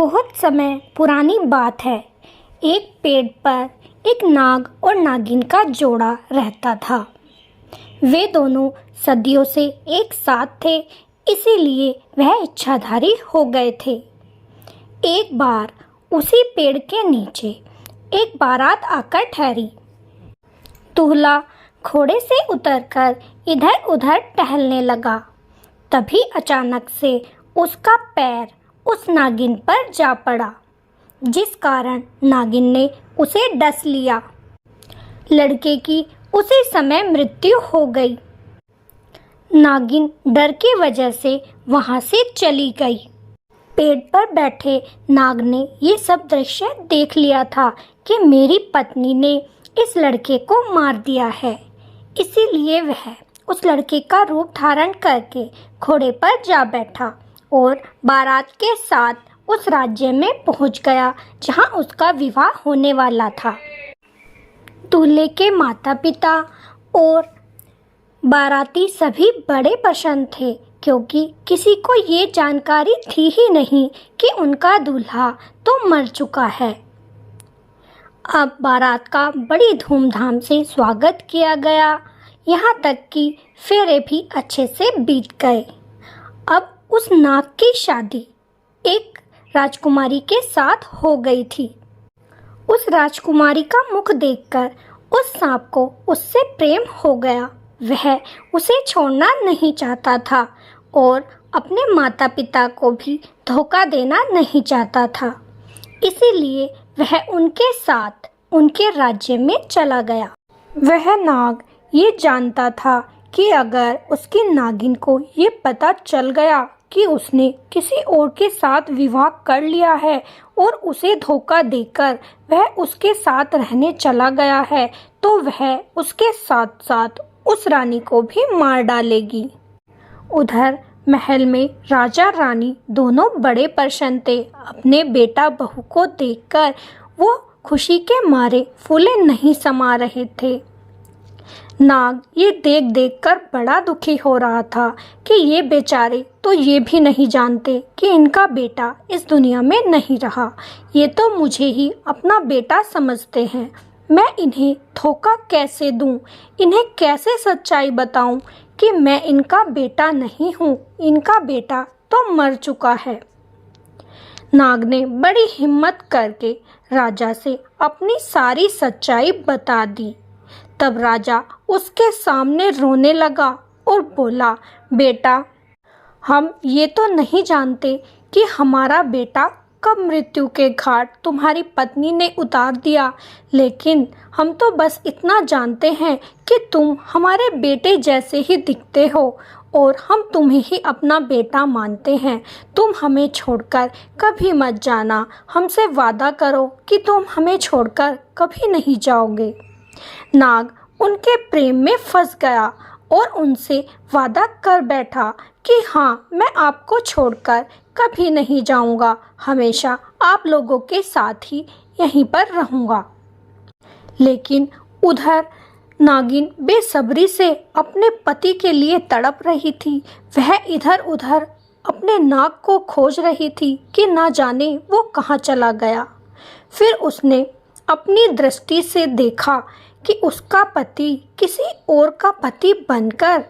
बहुत समय पुरानी बात है। एक पेड़ पर एक नाग और नागिन का जोड़ा रहता था। वे दोनों सदियों से एक साथ थे, इसीलिए वह इच्छाधारी हो गए थे। एक बार उसी पेड़ के नीचे एक बारात आकर ठहरी। दूल्हा घोड़े से उतरकर इधर उधर टहलने लगा। तभी अचानक से उसका पैर उस नागिन पर जा पड़ा, जिस कारण नागिन ने उसे डस लिया। लड़के की उसी समय मृत्यु हो गई। नागिन डर की वजह से वहां से चली गई। पेड़ पर बैठे नाग ने ये सब दृश्य देख लिया था कि मेरी पत्नी ने इस लड़के को मार दिया है, इसीलिए वह उस लड़के का रूप धारण करके घोड़े पर जा बैठा और बारात के साथ उस राज्य में पहुंच गया जहां उसका विवाह होने वाला था। दूल्हे के माता पिता और बाराती सभी बड़े प्रसन्न थे, क्योंकि किसी को ये जानकारी थी ही नहीं कि उनका दूल्हा तो मर चुका है। अब बारात का बड़ी धूमधाम से स्वागत किया गया, यहाँ तक कि फेरे भी अच्छे से बीत गए। अब उस नाग की शादी एक राजकुमारी के साथ हो गई थी। उस राजकुमारी का मुख देखकर उस सांप को उससे प्रेम हो गया। वह उसे छोड़ना नहीं चाहता था और अपने माता पिता को भी धोखा देना नहीं चाहता था, इसीलिए वह उनके साथ उनके राज्य में चला गया। वह नाग ये जानता था कि अगर उसकी नागिन को ये पता चल गया कि उसने किसी और के साथ विवाह कर लिया है और उसे धोखा देकर वह उसके साथ रहने चला गया है, तो वह उसके साथ साथ उस रानी को भी मार डालेगी। उधर महल में राजा रानी दोनों बड़े प्रसन्न थे। अपने बेटा बहू को देखकर वो खुशी के मारे फूले नहीं समा रहे थे। नाग ये देख देख कर बड़ा दुखी हो रहा था कि ये बेचारे तो ये भी नहीं जानते कि इनका बेटा इस दुनिया में नहीं रहा। ये तो मुझे ही अपना बेटा समझते हैं। मैं इन्हें धोखा कैसे दूं? इन्हें कैसे सच्चाई बताऊं कि मैं इनका बेटा नहीं हूं? इनका बेटा तो मर चुका है। नाग ने बड़ी हिम्मत करके राजा से अपनी सारी सच्चाई बता दी। तब राजा उसके सामने रोने लगा और बोला, बेटा, हम ये तो नहीं जानते कि हमारा बेटा कब मृत्यु के घाट तुम्हारी पत्नी ने उतार दिया, लेकिन हम तो बस इतना जानते हैं कि तुम हमारे बेटे जैसे ही दिखते हो और हम तुम्हें ही अपना बेटा मानते हैं। तुम हमें छोड़कर कभी मत जाना। हमसे वादा करो कि तुम हमें छोड़कर कभी नहीं जाओगे। नाग उनके प्रेम में फंस गया और उनसे वादा कर बैठा कि हाँ, मैं आपको छोड़कर कभी नहीं जाऊंगा, हमेशा आप लोगों के साथ ही यहीं पर रहूंगा। लेकिन उधर नागिन बेसब्री से अपने पति के लिए तड़प रही थी। वह इधर उधर अपने नाग को खोज रही थी कि ना जाने वो कहाँ चला गया। फिर उसने अपनी दृष्टि से देखा कि उसका पति किसी और का पति बनकर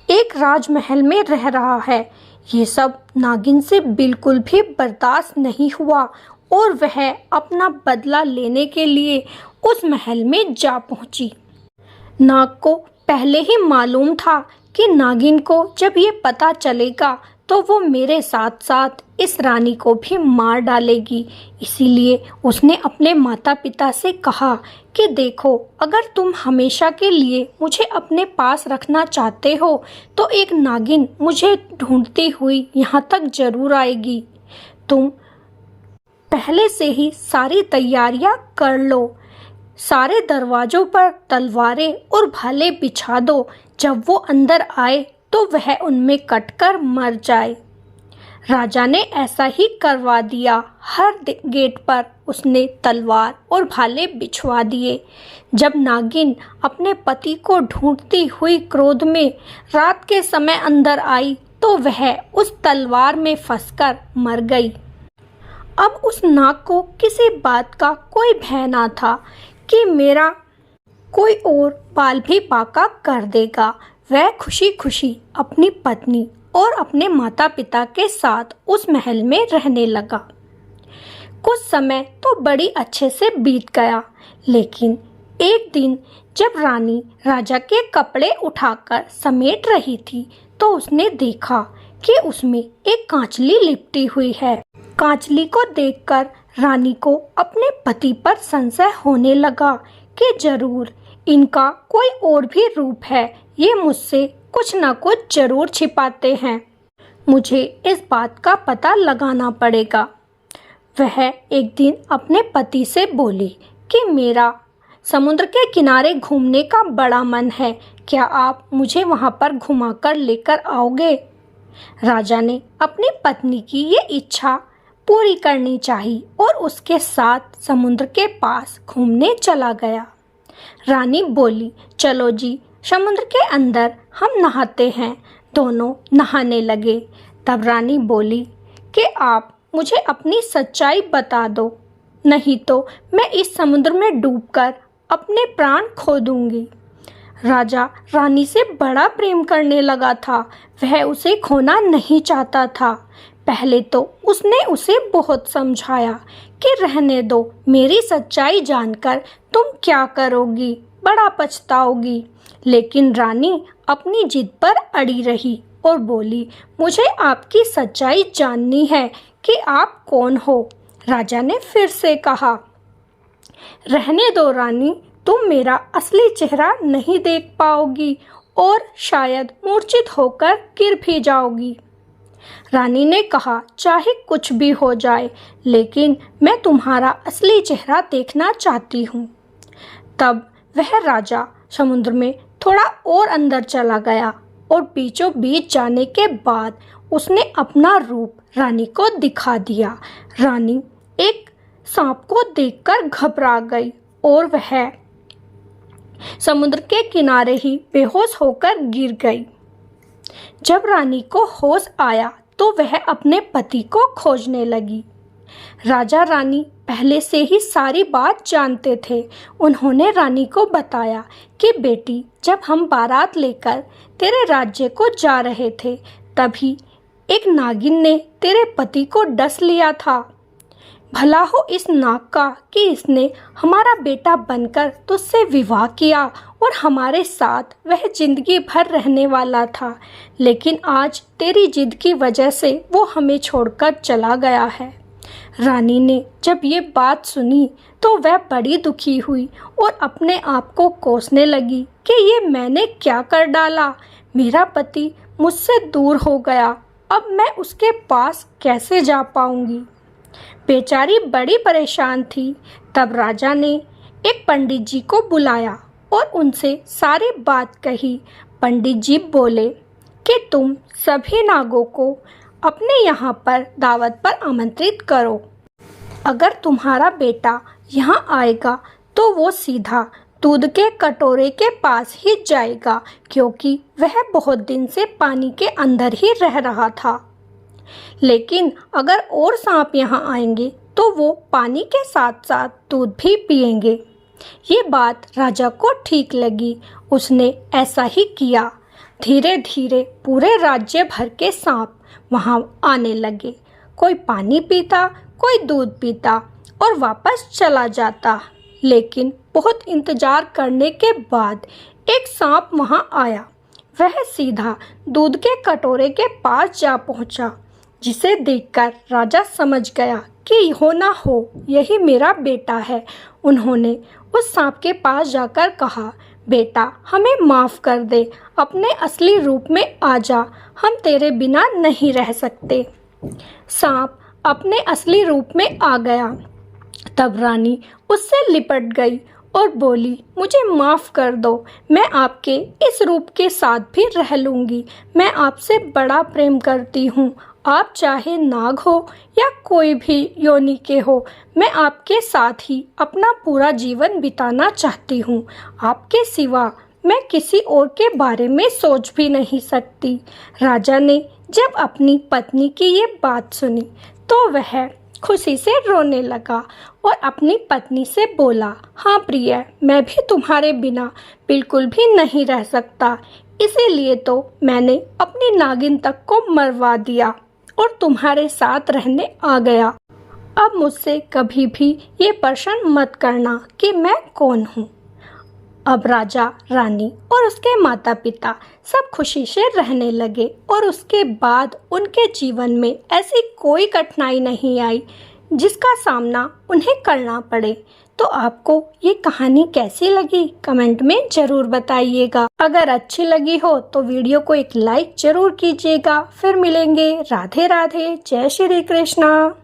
एक राजमहल में रह रहा है। ये सब नागिन से बिल्कुल भी बर्दाश्त नहीं हुआ और वह अपना बदला लेने के लिए उस महल में जा पहुंची। नाग को पहले ही मालूम था कि नागिन को जब ये पता चलेगा तो वो मेरे साथ साथ इस रानी को भी मार डालेगी। इसीलिए उसने अपने माता पिता से कहा कि देखो, अगर तुम हमेशा के लिए मुझे अपने पास रखना चाहते हो तो एक नागिन मुझे ढूंढती हुई यहाँ तक जरूर आएगी। तुम पहले से ही सारी तैयारियां कर लो। सारे दरवाजों पर तलवारें और भाले बिछा दो। जब वो अंदर आए तो वह उनमें कटकर मर जाए। राजा ने ऐसा ही करवा दिया। हर गेट पर उसने तलवार और भाले बिछवा दिए। जब नागिन अपने पति को ढूंढती हुई क्रोध में रात के समय अंदर आई तो वह उस तलवार में फंसकर मर गई। अब उस नाग को किसी बात का कोई भय ना था कि मेरा कोई और बाल भी बांका कर देगा। वह खुशी खुशी अपनी पत्नी और अपने माता पिता के साथ उस महल में रहने लगा। कुछ समय तो बड़ी अच्छे से बीत गया, लेकिन एक दिन जब रानी राजा के कपड़े उठाकर समेट रही थी तो उसने देखा कि उसमें एक कांचली लिपटी हुई है। कांचली को देखकर रानी को अपने पति पर संशय होने लगा कि जरूर इनका कोई और भी रूप है, ये मुझसे कुछ न कुछ जरूर छिपाते हैं। मुझे इस बात का पता लगाना पड़ेगा। वह एक दिन अपने पति से बोली कि मेरा समुद्र के किनारे घूमने का बड़ा मन है, क्या आप मुझे वहां पर घुमाकर लेकर आओगे? राजा ने अपनी पत्नी की ये इच्छा पूरी करनी चाहिए और उसके साथ समुद्र के पास घूमने चला गया। रानी बोली, चलो जी, समुद्र के अंदर हम नहाते हैं। दोनों नहाने लगे। तब रानी बोली कि आप मुझे अपनी सच्चाई बता दो, नहीं तो मैं इस समुद्र में डूबकर अपने प्राण खो दूंगी। राजा रानी से बड़ा प्रेम करने लगा था, वह उसे खोना नहीं चाहता था। पहले तो उसने उसे बहुत समझाया कि रहने दो, मेरी सच्चाई जानकर तुम क्या करोगी, बड़ा पछताओगी। लेकिन रानी अपनी जिद पर अड़ी रही और बोली, मुझे आपकी सच्चाई जाननी है कि आप कौन हो। राजा ने फिर से कहा, रहने दो रानी, तुम मेरा असली चेहरा नहीं देख पाओगी और शायद मूर्छित होकर गिर भी जाओगी। रानी ने कहा, चाहे कुछ भी हो जाए, लेकिन मैं तुम्हारा असली चेहरा देखना चाहती हूँ। तब वह राजा समुद्र में थोड़ा और अंदर चला गया और बीचों बीच जाने के बाद उसने अपना रूप रानी को दिखा दिया। रानी एक सांप को देखकर घबरा गई और वह समुद्र के किनारे ही बेहोश होकर गिर गई। जब रानी को होश आया तो वह अपने पति को खोजने लगी। राजा रानी पहले से ही सारी बात जानते थे। उन्होंने रानी को बताया कि बेटी, जब हम बारात लेकर तेरे राज्य को जा रहे थे तभी एक नागिन ने तेरे पति को डस लिया था। भला हो इस नाग का कि इसने हमारा बेटा बनकर तुझसे विवाह किया और हमारे साथ वह जिंदगी भर रहने वाला था, लेकिन आज तेरी जिद की वजह से वो हमें छोड़कर चला गया है। रानी ने जब ये बात सुनी तो वह बड़ी दुखी हुई और अपने आप को कोसने लगी कि ये मैंने क्या कर डाला। मेरा पति मुझसे दूर हो गया, अब मैं उसके पास कैसे जा पाऊंगी। बेचारी बड़ी परेशान थी। तब राजा ने एक पंडित जी को बुलाया और उनसे सारी बात कही। पंडित जी बोले कि तुम सभी नागों को अपने यहाँ पर दावत पर आमंत्रित करो। अगर तुम्हारा बेटा यहाँ आएगा तो वो सीधा दूध के कटोरे के पास ही जाएगा, क्योंकि वह बहुत दिन से पानी के अंदर ही रह रहा था। लेकिन अगर और सांप यहाँ आएंगे तो वो पानी के साथ साथ दूध भी पिएंगे। ये बात राजा को ठीक लगी। उसने ऐसा ही किया। धीरे धीरे पूरे राज्य भर के सांप वहाँ आने लगे। कोई पानी पीता, कोई दूध पीता और वापस चला जाता। लेकिन बहुत इंतजार करने के बाद एक सांप वहाँ आया। वह सीधा दूध के कटोरे के पास जा पहुँचा, जिसे देखकर राजा समझ गया कि हो ना हो यही मेरा बेटा है। उन्होंने उस सांप के पास जाकर कहा, बेटा हमें माफ़ कर दे, अपने असली रूप में आ जा, हम तेरे बिना नहीं रह सकते। सांप अपने असली रूप में आ गया। तब रानी उससे लिपट गई और बोली, मुझे माफ़ कर दो, मैं आपके इस रूप के साथ भी रह लूँगी। मैं आपसे बड़ा प्रेम करती हूँ। आप चाहे नाग हो या कोई भी योनि के हो, मैं आपके साथ ही अपना पूरा जीवन बिताना चाहती हूँ। आपके सिवा मैं किसी और के बारे में सोच भी नहीं सकती। राजा ने जब अपनी पत्नी की ये बात सुनी तो वह खुशी से रोने लगा और अपनी पत्नी से बोला, हाँ प्रिय, मैं भी तुम्हारे बिना बिल्कुल भी नहीं रह सकता। इसीलिए तो मैंने अपनी नागिन तक को मरवा दिया और तुम्हारे साथ रहने आ गया। अब मुझसे कभी भी ये प्रश्न मत करना कि मैं कौन हूँ। अब राजा, रानी और उसके माता पिता सब खुशी से रहने लगे और उसके बाद उनके जीवन में ऐसी कोई कठिनाई नहीं आई जिसका सामना उन्हें करना पड़े। तो आपको ये कहानी कैसी लगी कमेंट में ज़रूर बताइएगा। अगर अच्छी लगी हो तो वीडियो को एक लाइक ज़रूर कीजिएगा। फिर मिलेंगे। राधे राधे, जय श्री कृष्णा।